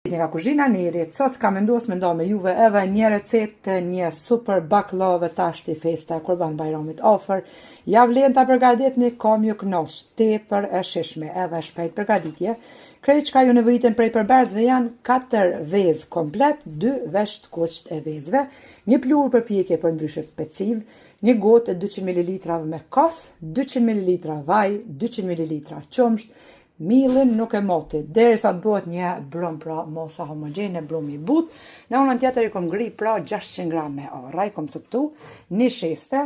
Nga kuzhina Neri, sot kam vendosur me nda me juve edhe një recetë të një super baklave tashti festa Kurban Bajramit ofër. Ja vlen ta përgatitni, kam ju kënosh, tepër e shishme edhe shpejt përgatitje. Krejt çka ju nevojiten prej përberzve janë 4 vezë komplet, 2 vesh të kuqt e vezëve, një pluhur përpjekje për ndryshe peciv, një gotë 200 ml me kos, 200 ml vaj, 200 ml qumsht. Millin nuk e moti, derisa të bëhet një brum pra mosa homogjene, brum i but. Në anën tjetër i kom ngri pra 600 gram me orra, i kom cuptu, një sheste,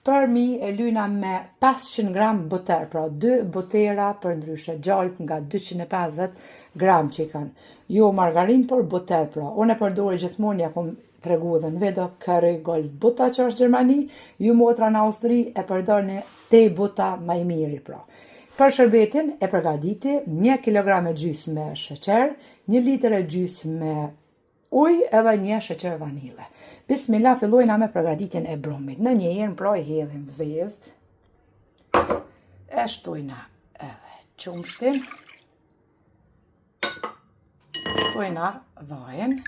për mi e lyna me 500 gram buter, pra 2 butera për ndryshe gjalp nga 250 gram që i kanë. Jo margarin, por buter pra. Unë e përdori gjithmonë, ja kom tregu edhe në video, Curry Gold buta që është Gjermani, ju motra në Austri e përdorni te buta ma i miri pra. Për shërbetin e përgatiti 1 kg e gjys me sheqer, 1 litër e gjys me ujë edhe 1 sheqer vanile. Bismillah, fillojna me përgatitjen e brumit. Në një herë pra i hedhim vezët, e shtojna edhe qumshtin, shtojna vajin,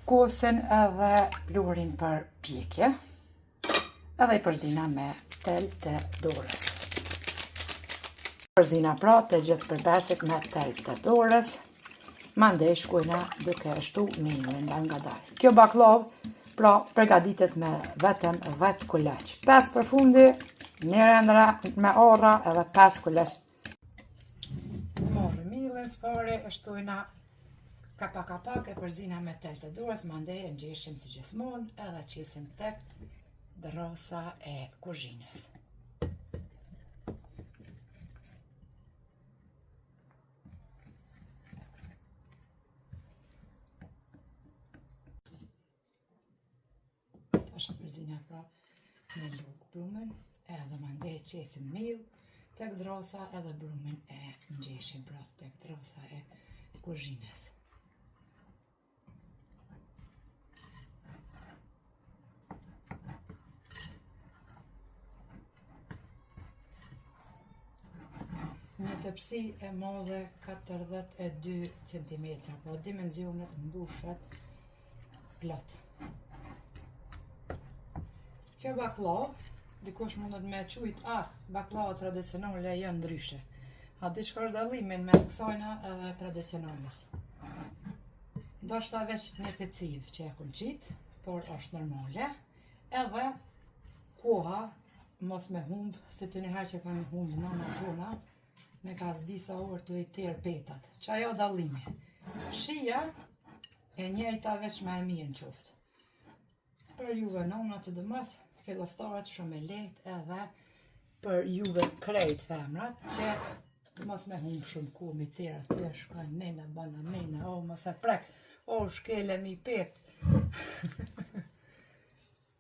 kosin edhe pluhurin për pjekje, edhe i përzina me tel të dorës. Përzina pra të gjithë përbesit me tel të dorës, mandej shkojna duke shtu millin nga dalë. Kjo baklav pra përgatitet me vetëm 10 kuleq. 5 për fundi, një rendra me orra edhe 5 kuleq. Morë millin s'pare, e shtojna kapak e përzina me tel të dorës, mandej e ngjeshim si gjithmonë edhe qesim tek drosa e kuzhinës. Tash përzina pra me luk brumin, edhe mandej qesim mill tek drosa edhe brumin e ngjeshim pra tek drosa e kuzhinës. Një tepsi e madhe 42 cm, po dimenzionet mbushet plot. Kjo baklav, dikush mundet me qujt, baklava tradicionale janë ndryshe. A diçka është dallimin mes kësajna edhe tradicionales. Ndoshta veç një peciv që e kun qit, por është normale, edhe koha mos me humb, se të njëherë që kanë humb nëna tona, me ka disa orë të i tërë petat. Qa jo dallimi. Shia e njëjta veç me e mirë në qoftë. Për juve nona që dëmës, filostarët shumë e lehtë edhe për juve krejt femrat, që mos me humë shumë ku mi tërë, aty shkojnë nena, bana nena, o mos e prek, o shkele mi pet.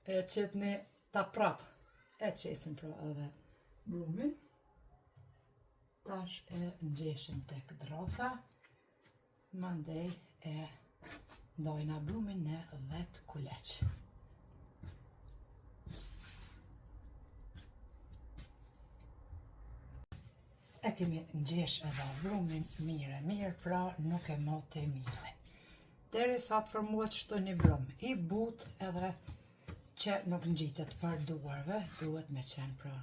E qëtni ta prap, e qesim pra edhe brumin. Tash e ngjeshim tek drosa, mandej e ndajna brumin në 10 kuleq. E kemi ngjesh edhe brumin mirë, pra nuk e mote millin. Derisa të formohet çdo një brum i butë edhe që nuk ngjitet për duarve, duhet me qenë pra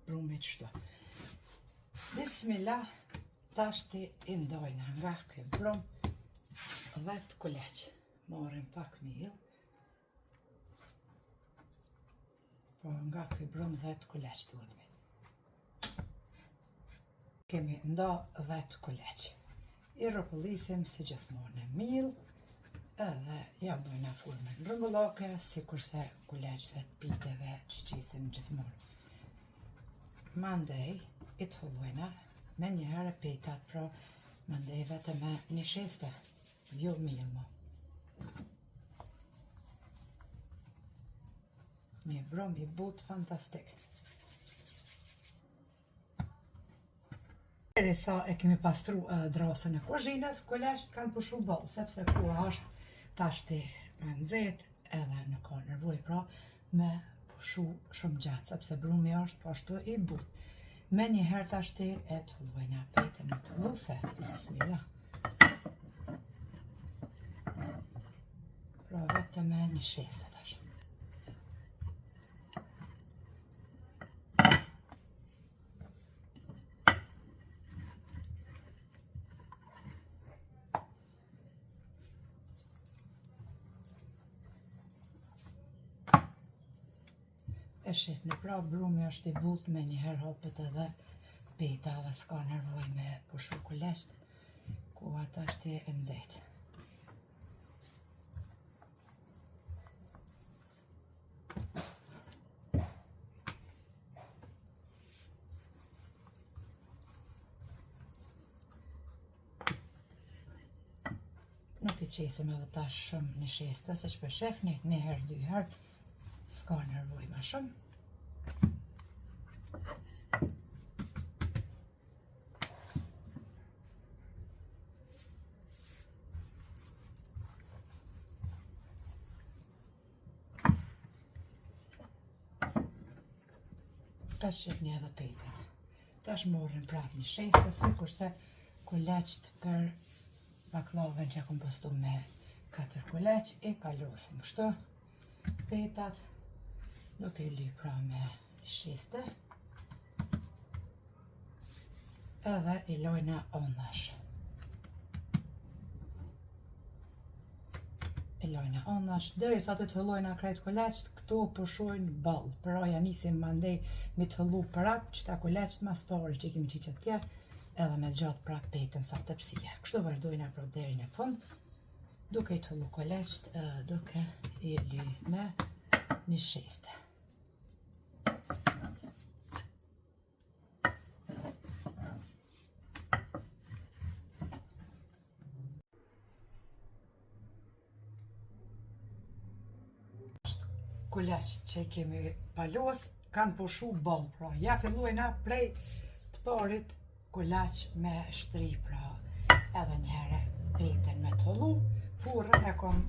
brumit çdo. Bismillah, tashti i ndojna nga ky brum 10 kuleq. Marrim pak mill. Po nga ky brum 10 kuleq duhet me. Kemi nda 10 kuleq. I rrëpullisim si gjithmonë në mill, edhe ja bëjna formën rrëmbullake, si kurse kuleqve të piteve që qisim gjithmonë. Mandej i të hullojna me njëherë petat, pra mandej vetëm me një sheste, jo mill mo. Një brum i but fantastik. Derisa e kemi pastru drosën e kuzhinës, kuleqt kanë pushu boll, sepse koha është tashti me nxehtë edhe nuk ka nevojë pra me pushu shumë gjatë, sepse brumi është po ashtu i but. Me një herë tashti e tullojna pejtën me tulluse. Bismillah. Pra vetëm me një shesë tash. E shifni, pra brumi është i butë, me njëherë hopet edhe pejta dhe s'ka nervoj me pushu kulesht, ku ata është e ndetë. Nuk i qesim edhe tash shumë një sheste, se që për shefni, një herë, dy herë, s'ka nervoj ma shumë. Tash shifni edhe pejtën. Tash morën prap një sheste, si kurse kuleqt për baklaven që kom postu me 4 kuleq, i palosim kështu pejtat, duke i ly pra me sheste, edhe i lojna ondash. I lojna ondash, deri sa të hëllojna krejt kuleqt, këtu pushojnë ball. Pra ja nisim mandej mi të hëllu prap, qëta kuleqt mas pari që i kemi qiqet tje, edhe me gjatë prap pejtën sa të pësia. Kështu vazhdojna pra deri në fund, duke i të hëllu kuleqt, duke i ly me një sheste. Kuleq që i kemi palos kanë pushu ball, pra ja fillojna prej të parit kuleq me shtri, pra edhe njëherë pejtën me të hëllu, furrën e kom.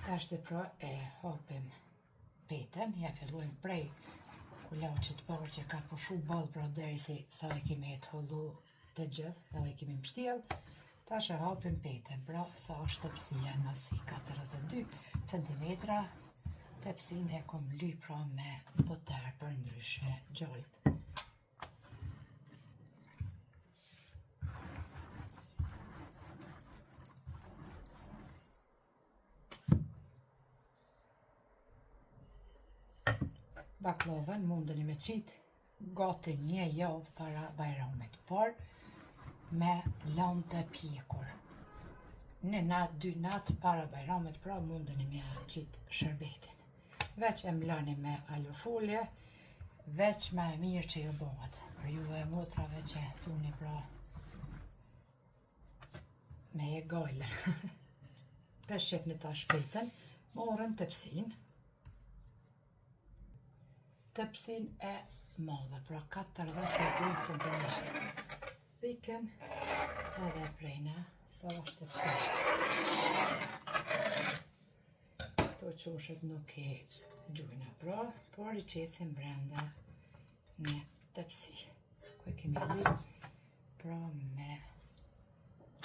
Tashti pra e hapim pejtën, ja fillojmë prej kuleqit parë që ka pushu ball, pra deri si sa i kemi të hëllu të gjithë, edhe i kemi mështjel. Tash e hapim pejtën, pra sa është tepsia në si 42 cm, tepsin e kom ly pra me boter për ndryshe gjojp. Baklaven mundeni me qitë gati një javë para bajramit par, me lanë të pjekur. Në natë, 2 natë para bajramit, pra mundeni me qitë shërbetin. Veç e mlani me alufolje, veç me e mirë që ju bëhet. Për juve e motrave që thuni pra me e gajle. Për shqipni ta shpejten, morën tepsin. Tepsin e madhe, pra 42 cm. Thiken edhe prejna sa është tepsin. Këto qoshet nuk i gjujna pra, por i qesim brenda një tepsi. Ku kemi ly pra me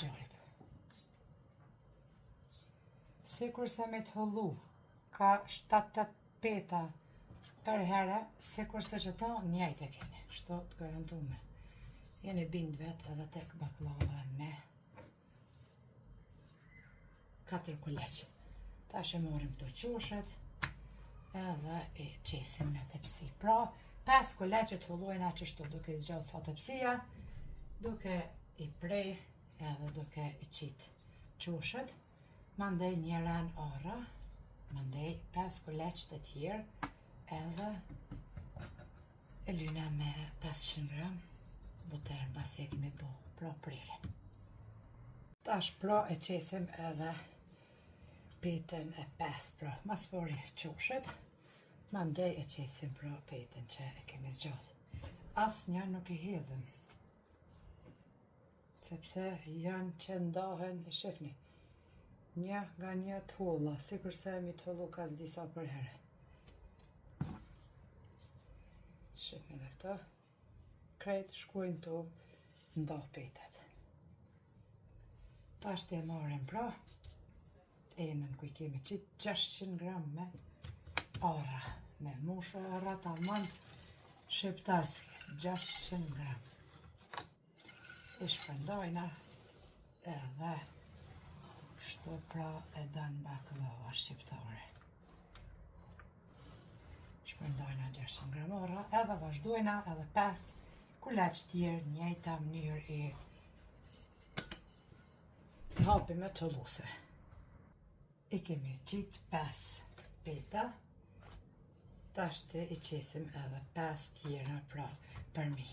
gjajp. Sikur se me të hëllu, ka 7-8 peta për herë, sikur se që ta njajt e keni, shto të garantume. Jeni bind vetë edhe tek baklava me 4 kuleq. Tash e morim të qoshet edhe i qesim në tepsi. Pra, 5 kuleqet hullojna qështu, duke i zgjatë sa tepsia, duke i prej edhe duke i qitë qoshet, mandej njëran ara, mandej 5 kuleq të tjerë, edhe e lyna me 500 gram boter, basi e kemi po pra prerin. Tash pra e qesim edhe pejtën e 5, pra mas pari qoshet, mandej e qesim pra pejtën që e kemi zgjatë. Asë një nuk i hedhëm, sepse janë që ndahen, e shifni, një nga një të holla, si kurse mi të hollu ka disa për herë. Shifni dhe këto. Krejt shkujnë të ndoh petet. Ta shte marrim pra enën ku I kemi qitë 600 gram me ara. Me mushë ara ta manë shqiptarske 600 gram. I shpërndojna edhe kështu pra e dan baklava shqiptare. Shpërndojna 600 gram ara edhe vazhdojna edhe 5 kuleq tjerë njëjta mënyrë I hapi me të luse. I kemi qitë 5 peta, tashte I qesim edhe 5 tjera pra përmi.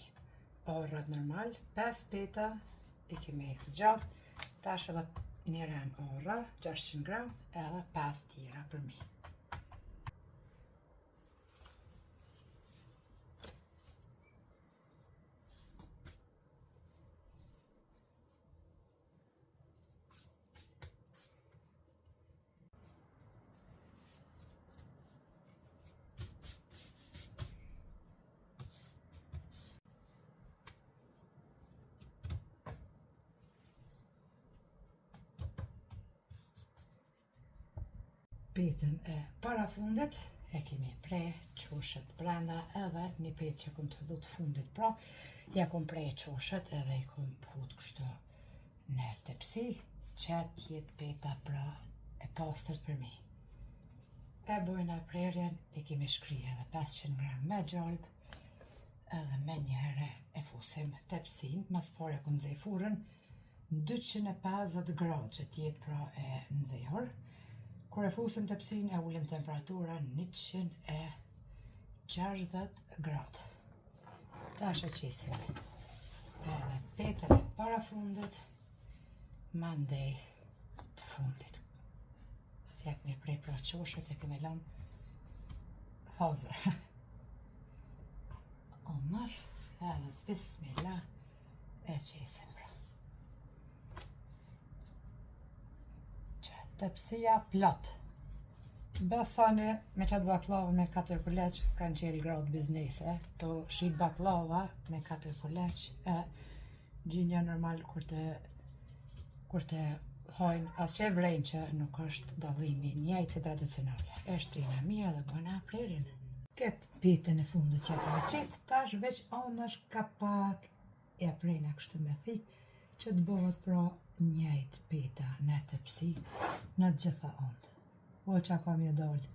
Orrat normal, 5 peta I kemi zgjat, tash edhe një ren orra, 600 gram, edhe 5 tjera përmi. Petën e para fundit e kemi pre qoshet brenda edhe një petë që kom të dhut fundit pra ja kom pre qoshet edhe I kom fut kështu në tepsi që tjetë peta pra e pastërt për mi. E bojna prerjen I kemi shkri edhe 500 gram me gjalp edhe me njëherë e fusim tepsin mas pare ku nxej furën 250 gradë që tjetë pra e nxehur. Kur e fusim tepsin e ullim temperatura 160 gradë. Tash e qesim edhe petën e para fundit mandej të fundit. Si e kemi prej pra qoshet e kemi lanë hazër. Onër edhe bismillah e qesim pra. Tepsia plot. Besani me qatë baklava me 4 kuleq kanë qelë gradë biznese. To shit baklava me 4 kuleq e gjinja normal kur të hojnë as që vrejnë që nuk është dallimi njëjtë si tradicionale. E shtrina mirë dhe bëjna prerin. Këtë pitën e fundit që ka qitë, tash veç onësh ka pak e prejna kështu me thikë që të bëhet pra njëjtë peta në tepsi në të gjitha ondë. Oqa kam ju dalë.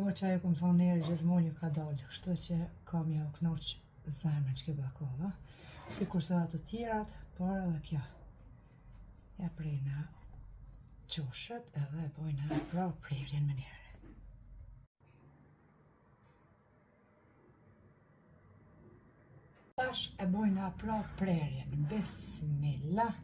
Oqa ju kom thonë njerë gjithmonë ju ka dalë, kështu që kam ju knoq zemrën që ke baklava. Si kurse dhe të tjerat, por edhe kjo. Ja prejna qoshet edhe bojna pra prerjen me njerë. Tash e bojna pra prerjen, bismillah.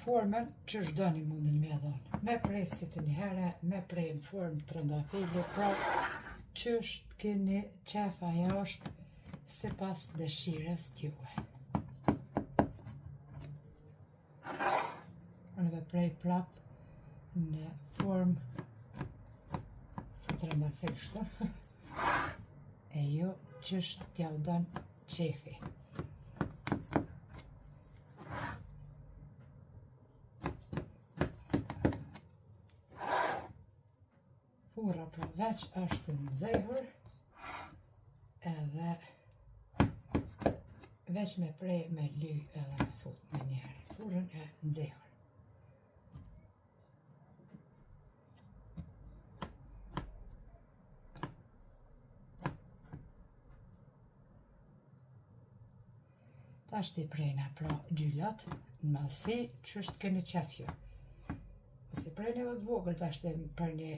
Formën që shdoni mundin me dhonë. Me presit të njëherë, me prej në formë trëndafili, pra qështë keni qefa jashtë si pas dëshires t'juaj. Unë dhe prej prap në formë si trëndafil shto. E jo qështë t'ja u dënë qefi. Fura pra veç është nxehur edhe veç me prej me ly edhe me fut me njerë. Furën e nxehur. Tash t'i prejna pra gjyllat në madhësi që është keni qefju. Si prejni edhe të vogël tash t'i për një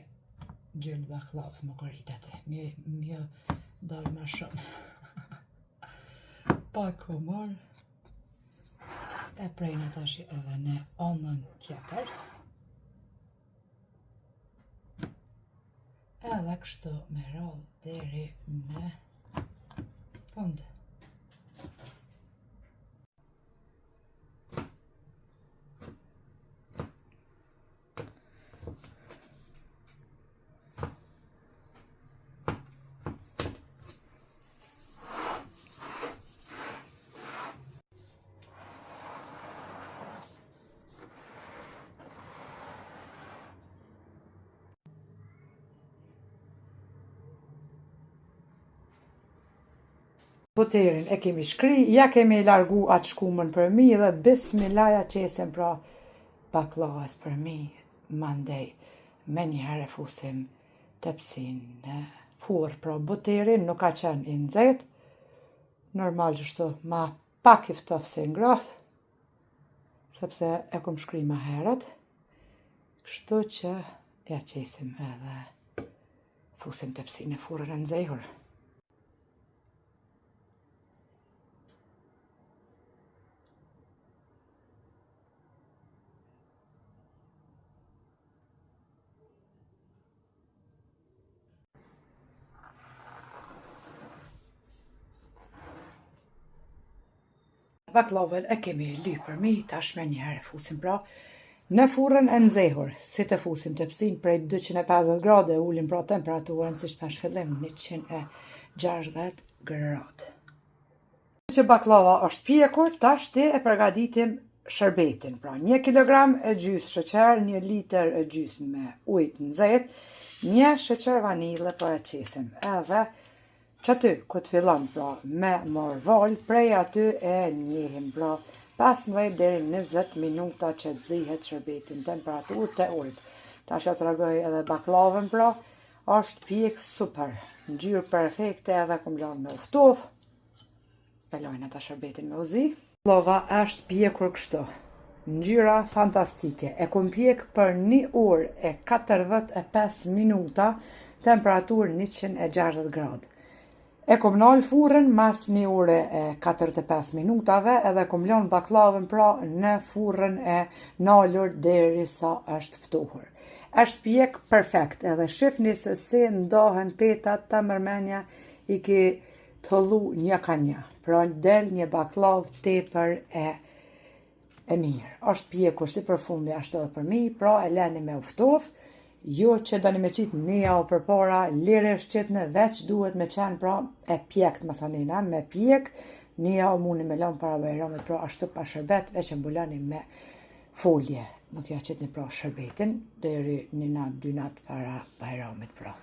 gjyllë baklav më këritet. Mjë dalë ma shumë. Pak humor. E prejna tash edhe në onën tjetër. Edhe kështu me radhë deri në fund. Buterin e kemi shkri, ja kemi largu atë shkumën për mi dhe bismillaja qesim pra baklavës për mi, mandej me njëherë fusim tepsin në furrë, pra buterin nuk ka qenë i nxehtë, normal që ma pak i ftoftë se ngrohtë, sepse e kom shkri ma herët, kështu që ja qesim edhe fusim tepsin në furrën e nxehur. Baklavën e kemi lypë për mi, tash me njëherë fusim pra në furrën e nxehur. Si të fusim tepsin prej 250 grade, ulim pra temperaturën si thash fillim 160 gradë. Që baklava është pjekur, tash ti e përgatitim shërbetin. Pra 1 kilogram e gjys sheqer, 1 litër e gjys me ujë të nxehtë, 1 sheqer vanile për e qesim. Edhe që aty, këtë fillon pra me morval, prej aty e njehim pra 15 deri 20 minuta që të zihet shërbetin temperaturë të ulët. Ta që të regoj edhe baklavën pra, është pjek super, ngjyrë perfekte edhe kom lanë me uftof, pelojnë ata shërbetin me uzi. Baklava është pjekur kështu, ngjyra fantastike, e kom pjek për 1 orë e 45 minuta, temperaturë 160 gradë. E kom nalë furrën mas 1 orë e 45 minutave edhe kom lënë baklavën pra në furrën e nalur deri sa është ftohur. Është pjek perfekt edhe shifni se si ndohen petat të mërmenja i ki të hollu një ka një. Pra del një baklavë tepër e mirë. Është pjekur si përfundi ashtu edhe për mi, pra e leni me uftof. Jo që dani me qitë nea o përpara, lire shqitne, veç duhet me qenë pra e pjekt masanina, me pjek, nea o muni me lanë para bajramit, pra ashtu pa shërbet, veç e mbulani me folje. Nuk ja qitni pra shërbetin, deri 1 natë, 2 natë para bajramit pra.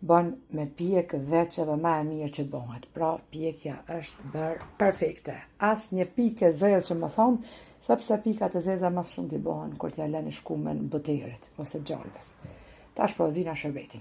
Ban me pjek veç edhe ma e mirë që bëhet, pra pjekja është bërë perfekte. As një pike zezë që më thonë, sepse pikat e zeza mas shumë t'i bëhen kur t'ja leni shkumën buterit ose gjalbës. Tash pra zina shërbetin.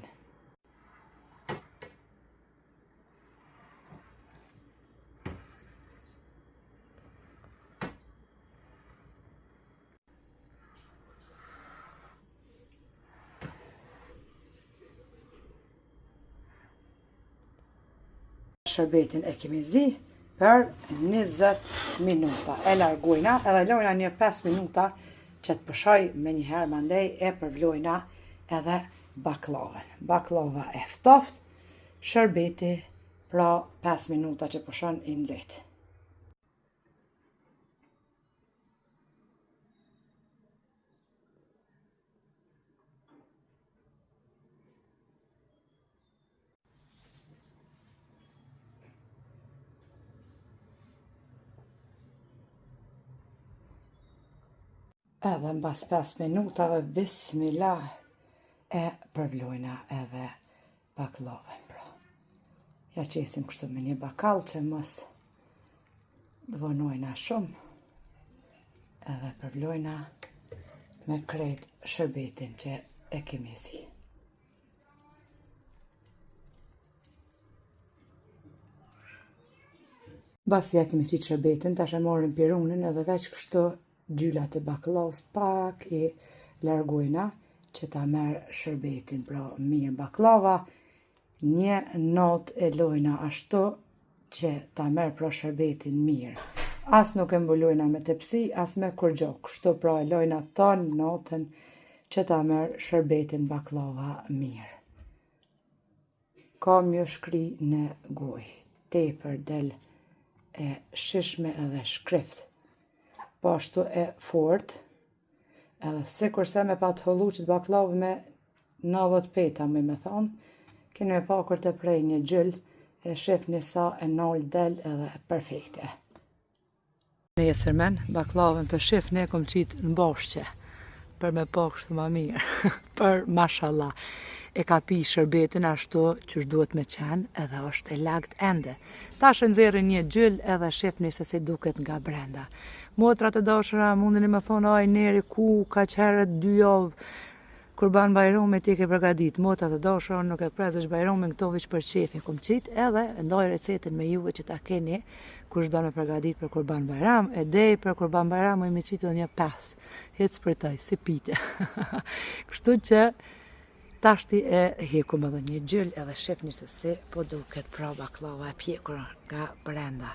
Shërbetin e kemi zi për 20 minuta. E largojna edhe lojna një 5 minuta që të pëshoj me njëherë mandej e përvlojna edhe baklavën. Baklava e ftoft, shërbeti pra 5 minuta që pëshon i nxehtë. Edhe mbas 5 minutave, bismillah, e përvlojna edhe baklavën, pra. Ja qesim kështu me një bakall që mos dëvonojna shumë, edhe përvlojna me krejt shërbetin që e kemi zi. Basi ja kemi qitë shërbetin, tash e morim pirunin edhe veç kështu gjylat e baklavës pak i largojna që ta merë shërbetin. Pra mirë baklava, një not e lojna ashtu që ta merë pra shërbetin mirë. As nuk e mbulojna me tepsi, as me kurgjo. Kështu pra e lojna ton notën që ta merë shërbetin baklava mirë. Ka mjë shkri në goj, tepër del e shishme edhe shkrift. Po ashtu e fort, edhe se kurse me pa të hollu që të baklavë me 90 peta, me thonë, keni me pa kur të prej një gjyll, e shef një sa e nalë del edhe perfekte. Në jesërmen, baklavën për shef ne kom qitë në boshqe, për me pa kështu ma mirë, për mashallah. e ka pi shërbetin ashtu që duhet me qenë edhe është e lagt ende. Tash nxjerrë një gjyll edhe shifni se si duket nga brenda. Motrat e dashura mundeni me thonë aj neri ku ka qherët 2 javë Kurban Bajramit i ke përgadit. Motrat e dashura nuk e prezesh Bajramin këto veç për qefi. Kom qit edhe ndaj recetin me juve që ta keni kush do me përgadit për Kurban Bajram, e dej për Kurban Bajram me qitë dhe një 5. Hec për taj, si pite. Kështu që tashti e hekum edhe një gjyll edhe shifni se si po duket pra baklava e pjekur nga brenda.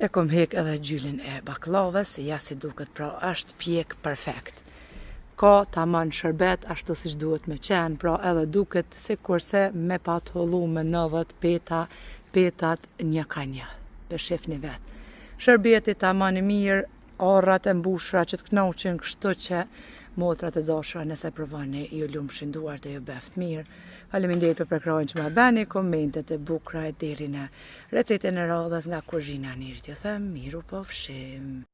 E kom hek edhe gjyllin e baklavës, ja si duket pra është pjek perfekt. Ka taman shërbet ashtu si duhet me qenë, pra edhe duket si kurse me pat hollu me 90 petat një ka një. Për shifni vetë. Shërbeti taman i mirë, orrat e mbushra që të knoqin, kështu që motrat e dashura nëse provoni ju lumshin duart e ju beft mirë. Faleminderit për prekrojnë që ma bani, komentet e bukra e deri në recetën e radhës nga kuzhina njerët. Ju them, miru po fshim.